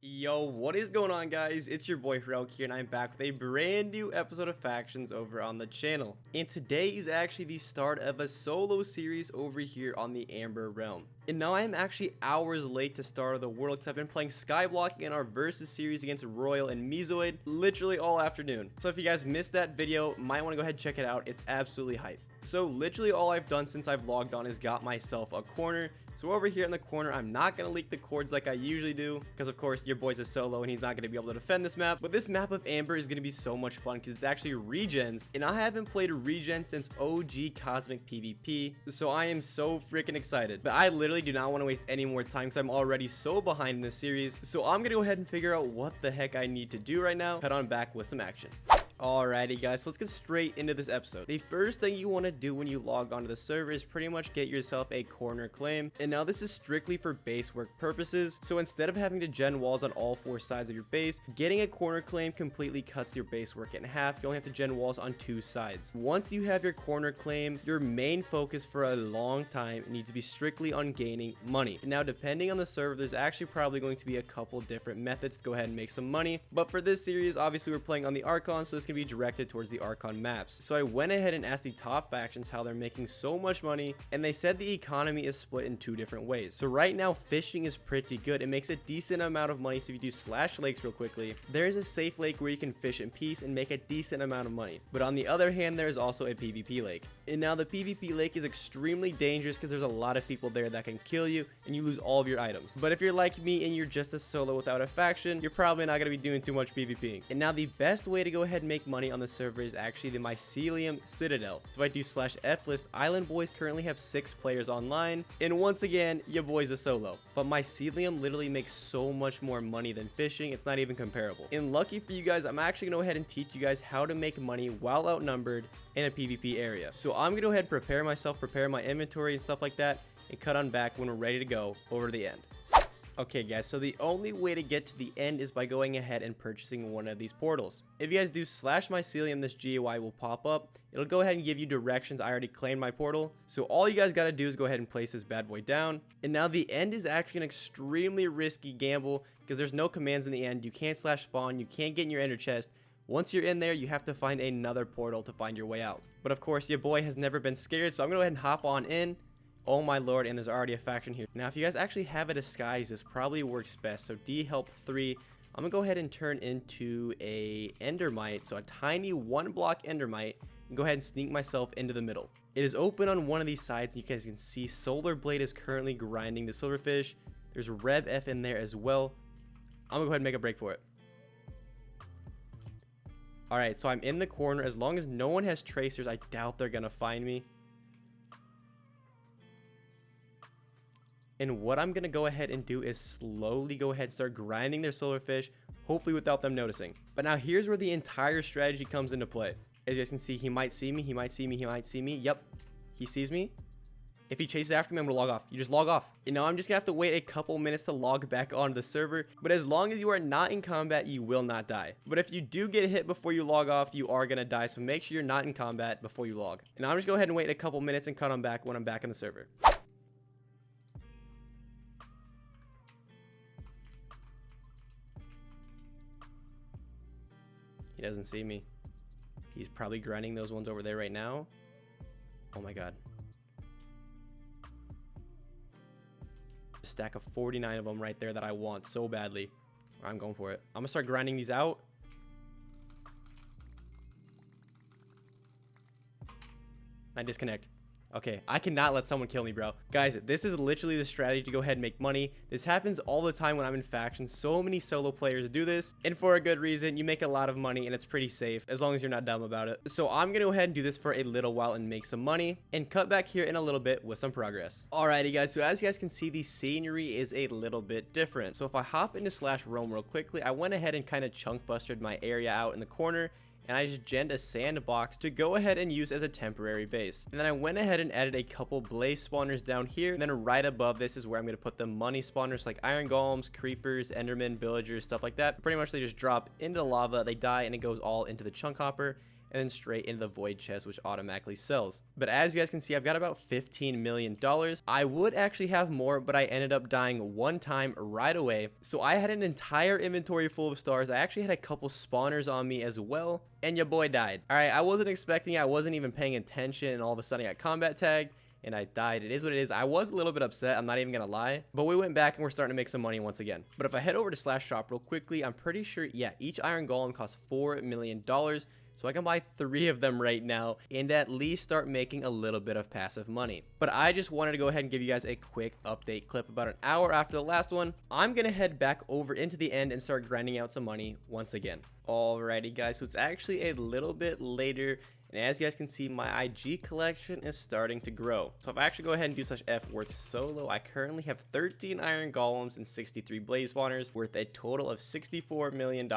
Yo, what is going on, guys? It's your boy Hxroic here, and I'm back with a brand new episode of Factions over on the channel. And today is actually the start of a solo series over here on the Amber Realm. And now I'm actually hours late to start of the world because I've been playing Skyblock in our Versus series against Royal and Mesoid literally all afternoon. So if you guys missed that video, might want to go ahead and check it out. It's absolutely hype. So literally all I've done since I've logged on is got myself a corner. So over here in the corner, I'm not going to leak the cords like I usually do, because of course your boy's a solo and he's not going to be able to defend this map. But this map of Amber is going to be so much fun because it's actually regens, and I haven't played regen since OG Cosmic PvP. So I am so freaking excited. But I literally do not want to waste any more time because I'm already so behind in this series. So I'm going to go ahead and figure out what the heck I need to do right now. Head on back with some action. Alrighty guys, so let's get straight into this episode. The first thing you want to do when you log onto the server is pretty much get yourself a corner claim. And now this is strictly for base work purposes. So instead of having to gen walls on all four sides of your base, getting a corner claim completely cuts your base work in half. You only have to gen walls on two sides. Once you have your corner claim, your main focus for a long time needs to be strictly on gaining money. And now depending on the server, there's actually probably going to be a couple different methods to go ahead and make some money. But for this series, obviously we're playing on the Archon, so this can be directed towards the Archon maps. So I went ahead and asked the top factions how they're making so much money, and they said the economy is split in two different ways. So right now fishing is pretty good. It makes a decent amount of money. So if you do slash lakes real quickly, there is a safe lake where you can fish in peace and make a decent amount of money. But on the other hand, there is also a PvP lake. And now the PvP lake is extremely dangerous because there's a lot of people there that can kill you and you lose all of your items. But if you're like me and you're just a solo without a faction, you're probably not going to be doing too much PvPing. And now the best way to go ahead and make money on the server is actually the Mycelium Citadel. So if I do /f list, Island Boys currently have 6 players online, and once again, your boy's a solo. But Mycelium literally makes so much more money than fishing, it's not even comparable. And lucky for you guys, I'm actually gonna go ahead and teach you guys how to make money while outnumbered in a PvP area. So I'm gonna go ahead and prepare myself, prepare my inventory and stuff like that, and cut on back when we're ready to go over to the end. Okay guys, so the only way to get to the end is by going ahead and purchasing one of these portals. If you guys do /mycelium, this GUI will pop up. It'll go ahead and give you directions. I already claimed my portal. So all you guys got to do is go ahead and place this bad boy down. And now the end is actually an extremely risky gamble because there's no commands in the end. You can't /spawn. You can't get in your ender chest. Once you're in there, you have to find another portal to find your way out. But of course, your boy has never been scared. So I'm going to go ahead and hop on in. Oh my lord, and there's already a faction here. Now, if you guys actually have a disguise, this probably works best. So D help 3. I'm gonna go ahead and turn into a endermite, so a tiny 1-block endermite, and go ahead and sneak myself into the middle. It is open on one of these sides, and you guys can see Solar Blade is currently grinding the silverfish. There's Rev F in there as well. I'm gonna go ahead and make a break for it. Alright, so I'm in the corner. As long as no one has tracers, I doubt they're gonna find me. And what I'm going to go ahead and do is slowly go ahead and start grinding their silverfish, hopefully without them noticing. But now here's where the entire strategy comes into play. As you guys can see, he might see me, he might see me, he might see me. Yep, he sees me. If he chases after me, I'm going to log off. You just log off. And now I'm just going to have to wait a couple minutes to log back onto the server. But as long as you are not in combat, you will not die. But if you do get hit before you log off, you are going to die. So make sure you're not in combat before you log. And I'm just going to go ahead and wait a couple minutes and cut on back when I'm back in the server. He doesn't see me. He's probably grinding those ones over there right now. Oh my god. A stack of 49 of them right there that I want so badly. I'm going for it. I'm gonna start grinding these out. I disconnect. Okay, I cannot let someone kill me, bro. Guys, this is literally the strategy to go ahead and make money. This happens all the time when I'm in factions. So many solo players do this, and for a good reason. You make a lot of money, and it's pretty safe, as long as you're not dumb about it. So I'm going to go ahead and do this for a little while and make some money, and cut back here in a little bit with some progress. Alrighty, guys, so as you guys can see, the scenery is a little bit different. So if I hop into /roam real quickly, I went ahead and kind of chunk busted my area out in the corner, and I just genned a sandbox to go ahead and use as a temporary base. And then I went ahead and added a couple blaze spawners down here. And then right above this is where I'm going to put the money spawners like iron golems, creepers, endermen, villagers, stuff like that. Pretty much they just drop into the lava, they die, and it goes all into the chunk hopper. and then straight into the void chest, which automatically sells. But as you guys can see, I've got about $15 million. I would actually have more, but I ended up dying one time right away. So I had an entire inventory full of stars. I actually had a couple spawners on me as well, and your boy died. All right, I wasn't expecting it. I wasn't even paying attention, and all of a sudden I got combat tagged and I died. It is what it is. I was a little bit upset, I'm not even gonna lie, but we went back and we're starting to make some money once again. But if I head over to /shop real quickly, I'm pretty sure, yeah, each iron golem costs $4 million. So I can buy 3 of them right now and at least start making a little bit of passive money. But I just wanted to go ahead and give you guys a quick update clip. About an hour after the last one, I'm gonna head back over into the end and start grinding out some money once again. Alrighty guys, so it's actually a little bit later, and as you guys can see, my IG collection is starting to grow. So if I actually go ahead and do /F worth solo, I currently have 13 iron golems and 63 blaze spawners worth a total of $64 million.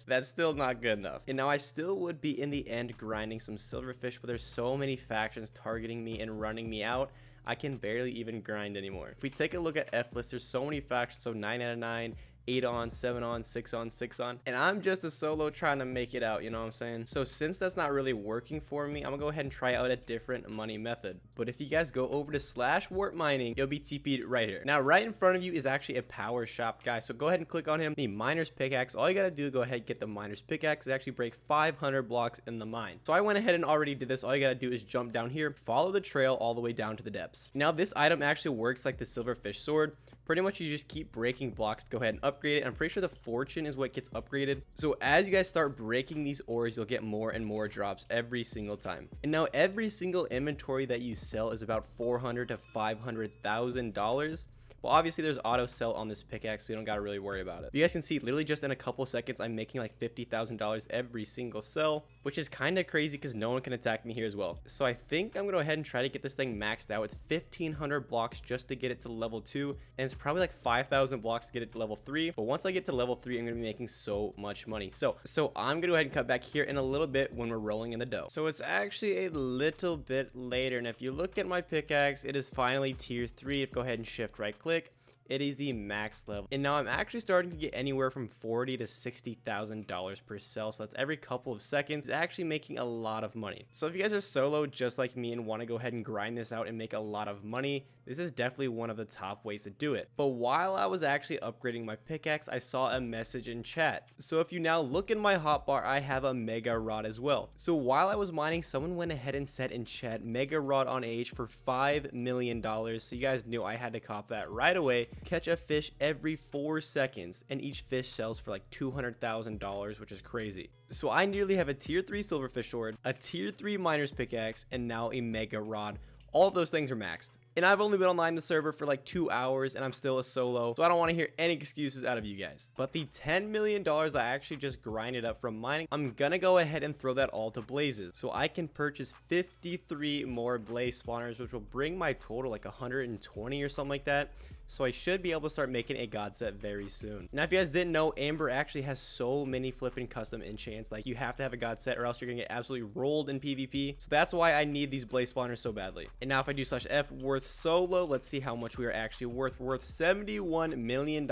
That's still not good enough. And now I still would be in the end grinding some silverfish, but there's so many factions targeting me and running me out, I can barely even grind anymore. If we take a look at F list, there's so many factions, so 9 out of 9, 8 on, 7 on, 6 on, 6 on, and I'm just a solo trying to make it out, you know what I'm saying? So since that's not really working for me, I'm gonna go ahead and try out a different money method. But if you guys go over to /warp mining, you'll be TP'd right here. Now right in front of you is actually a power shop, guys, so go ahead and click on him. The miner's pickaxe, all you gotta do, go ahead and get the miner's pickaxe. It actually break 500 blocks in the mine. So I went ahead and already did this. All you gotta do is jump down here, follow the trail all the way down to the depths. Now this item actually works like the silverfish sword. Pretty much you just keep breaking blocks to go ahead and upgrade it. I'm pretty sure the fortune is what gets upgraded. So as you guys start breaking these ores, you'll get more and more drops every single time. And now every single inventory that you sell is about $400,000 to $500,000. Well, obviously there's auto sell on this pickaxe, so you don't gotta really worry about it. You guys can see literally just in a couple seconds I'm making like $50,000 every single sell, which is kind of crazy because no one can attack me here as well. So I think I'm gonna go ahead and try to get this thing maxed out. It's 1,500 blocks just to get it to level 2, and it's probably like 5,000 blocks to get it to level 3. But once I get to level 3, I'm gonna be making so much money. So I'm gonna go ahead and cut back here in a little bit when we're rolling in the dough. So it's actually a little bit later, and if you look at my pickaxe, it is finally tier 3. If you go ahead and shift right click, it is the max level, and now I'm actually starting to get anywhere from $40,000 to $60,000 per sell. So that's every couple of seconds. It's actually making a lot of money. So if you guys are solo just like me and want to go ahead and grind this out and make a lot of money, this is definitely one of the top ways to do it. But while I was actually upgrading my pickaxe, I saw a message in chat. So if you now look in my hotbar, I have a mega rod as well. So while I was mining, someone went ahead and said in chat, mega rod on age for $5 million. So you guys knew I had to cop that right away. Catch a fish every 4 seconds, and each fish sells for like $200,000, which is crazy. So I nearly have a tier 3 silverfish sword, a tier 3 miner's pickaxe, and now a mega rod. All of those things are maxed. And I've only been online the server for like 2 hours, and I'm still a solo, so I don't want to hear any excuses out of you guys. But the $10 million I actually just grinded up from mining, I'm gonna go ahead and throw that all to blazes. So I can purchase 53 more blaze spawners, which will bring my total like 120 or something like that. So I should be able to start making a god set very soon. Now, if you guys didn't know, Amber actually has so many flipping custom enchants. Like, you have to have a god set or else you're gonna get absolutely rolled in PvP. So that's why I need these blaze spawners so badly. And now if I do /F worth solo, let's see how much we are actually worth. We're worth $71 million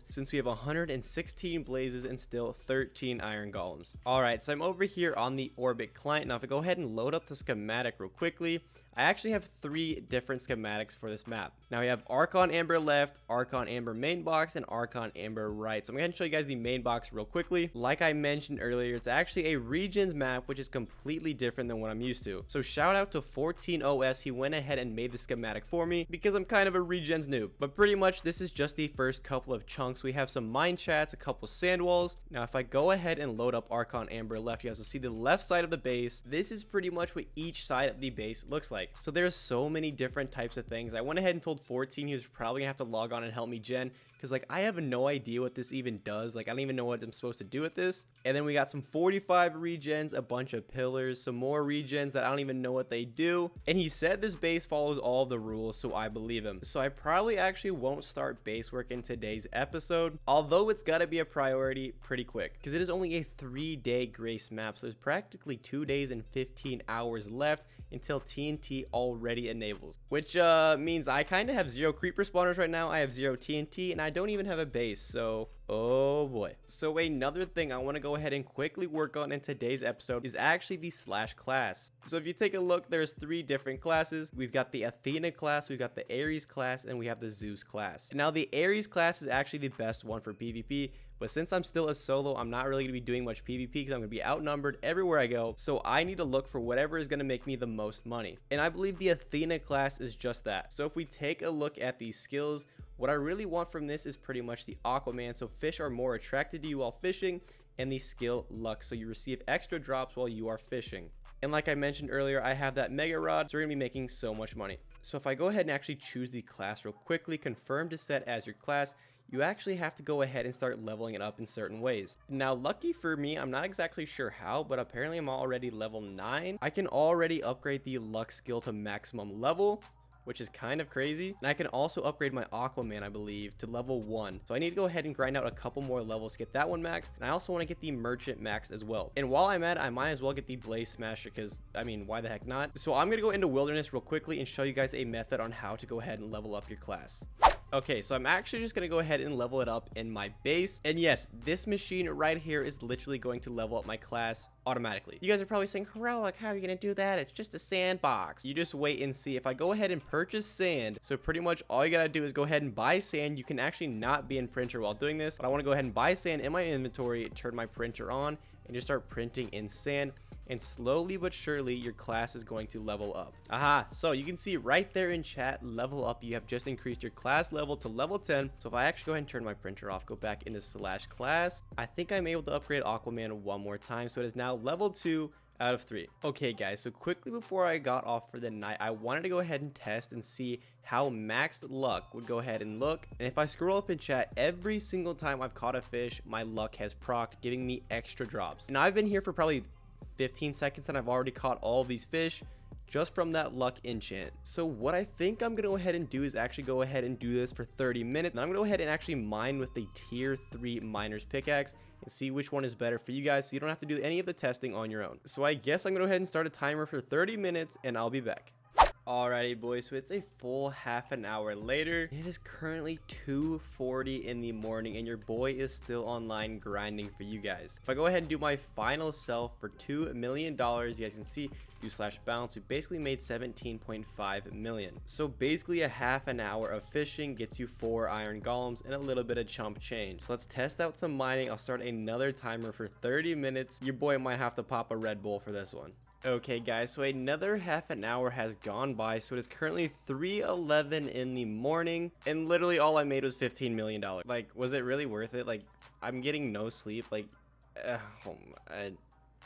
since we have 116 blazes and still 13 iron golems. All right, so I'm over here on the Orbit client. Now if I go ahead and load up the schematic real quickly, I actually have 3 different schematics for this map. Now we have Archon Amber left, Archon Amber main box, and Archon Amber right. So I'm going to show you guys the main box real quickly. Like I mentioned earlier, it's actually a regions map, which is completely different than what I'm used to. So shout out to 14OS. He went ahead and made the schematic for me because I'm kind of a regions noob. But pretty much this is just the first couple of chunks. We have some mine chats, a couple sand walls. Now if I go ahead and load up Archon Amber left, you guys will see the left side of the base. This is pretty much what each side of the base looks like. So there's so many different types of things. I went ahead and told 14 he was probably gonna have to log on and help me gen, because like I have no idea what this even does. Like I don't even know what I'm supposed to do with this. And then we got some 45 regens, a bunch of pillars, some more regens that I don't even know what they do. And he said this base follows all the rules, so I believe him. So I probably actually won't start base work in today's episode, although it's got to be a priority pretty quick because it is only a 3-day grace map. So there's practically 2 days and 15 hours left until TNT TNT already enables, which means I kind of have 0 creeper spawners right now. I have 0 TNT, and I don't even have a base, so oh boy. So another thing I want to go ahead and quickly work on in today's episode is actually the Slash class. So if you take a look, there's 3 different classes. We've got the Athena class, we've got the Ares class, and we have the Zeus class. Now the Ares class is actually the best one for PvP, but since I'm still a solo, I'm not really going to be doing much PvP because I'm going to be outnumbered everywhere I go. So I need to look for whatever is going to make me the most money. And I believe the Athena class is just that. So if we take a look at these skills, what I really want from this is pretty much the Aquaman. So fish are more attracted to you while fishing, and the skill Luck. So you receive extra drops while you are fishing. And like I mentioned earlier, I have that Mega Rod, so we're going to be making so much money. So if I go ahead and actually choose the class real quickly, confirm to set as your class, you actually have to go ahead and start leveling it up in certain ways. Now, lucky for me, I'm not exactly sure how, but apparently I'm already level 9. I can already upgrade the Luck skill to maximum level, which is kind of crazy. And I can also upgrade my Aquaman, I believe, to level 1. So I need to go ahead and grind out a couple more levels to get that one maxed. And I also want to get the Merchant maxed as well. And while I'm at it, I might as well get the Blaze Smasher because, I mean, why the heck not? So I'm going to go into Wilderness real quickly and show you guys a method on how to go ahead and level up your class. Okay, so I'm actually just going to go ahead and level it up in my base. And yes, this machine right here is literally going to level up my class automatically. You guys are probably saying, Hxroic, how are you going to do that? It's just a sandbox. You just wait and see. If I go ahead and purchase sand, so pretty much all you got to do is go ahead and buy sand. You can actually not be in printer while doing this, but I want to go ahead and buy sand in my inventory, turn my printer on, and just start printing in sand. And slowly but surely your class is going to level up. Aha, so you can see right there in chat, level up. You have just increased your class level to level 10. So if I actually go ahead and turn my printer off, go back into Slash class, I think I'm able to upgrade Aquaman one more time. So it is now level 2 out of 3. Okay guys, so quickly before I got off for the night, I wanted to go ahead and test and see how maxed luck would go ahead and look. And if I scroll up in chat, every single time I've caught a fish, my luck has procced, giving me extra drops. And I've been here for probably 15 seconds and I've already caught all of these fish just from that luck enchant. So what I think I'm gonna go ahead and do is actually go ahead and do this for 30 minutes. And I'm gonna go ahead and actually mine with the tier 3 miner's pickaxe and see which one is better for you guys, so you don't have to do any of the testing on your own. So I guess I'm gonna go ahead and start a timer for 30 minutes and I'll be back. Alrighty boys, so it's a full half an hour later. It is currently 2:40 in the morning and your boy is still online grinding for you guys. If I go ahead and do my final sell for $2 million, you guys can see do slash balance, we basically made 17.5 million. So basically a half an hour of fishing gets you 4 iron golems and a little bit of chump change. So let's test out some mining. I'll start another timer for 30 minutes. Your boy might have to pop a Red Bull for this one. Okay guys, so another half an hour has gone by, so it is currently 3:11 in the morning and literally all I made was $15 million. Like, was it really worth it? Like, I'm getting no sleep. Like,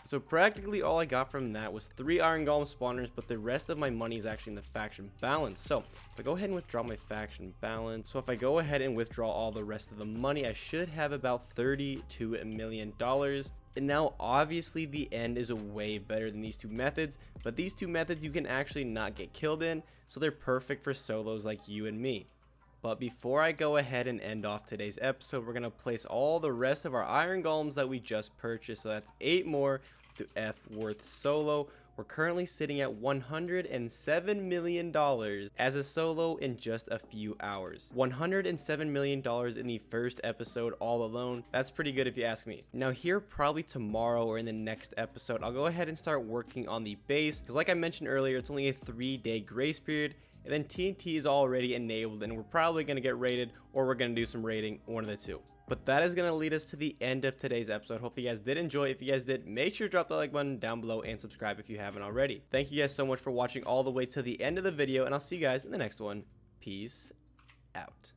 so practically all I got from that was 3 iron golem spawners, but the rest of my money is actually in the faction balance. So if I go ahead and withdraw my faction balance, so if I go ahead and withdraw all the rest of the money, I should have about $32 million. And now obviously the end is way better than these two methods, but these two methods you can actually not get killed in, so they're perfect for solos like you and me. But before I go ahead and end off today's episode, we're going to place all the rest of our iron golems that we just purchased. So that's 8 more to F worth solo. We're currently sitting at $107 million as a solo in just a few hours. $107 million in the first episode all alone. That's pretty good if you ask me. Now here probably tomorrow or in the next episode, I'll go ahead and start working on the base. Because like I mentioned earlier, it's only a 3-day grace period. And then TNT is already enabled and we're probably going to get raided or we're going to do some raiding, one of the two. But that is going to lead us to the end of today's episode. Hopefully you guys did enjoy. If you guys did, make sure to drop the like button down below and subscribe if you haven't already. Thank you guys so much for watching all the way to the end of the video and I'll see you guys in the next one. Peace out.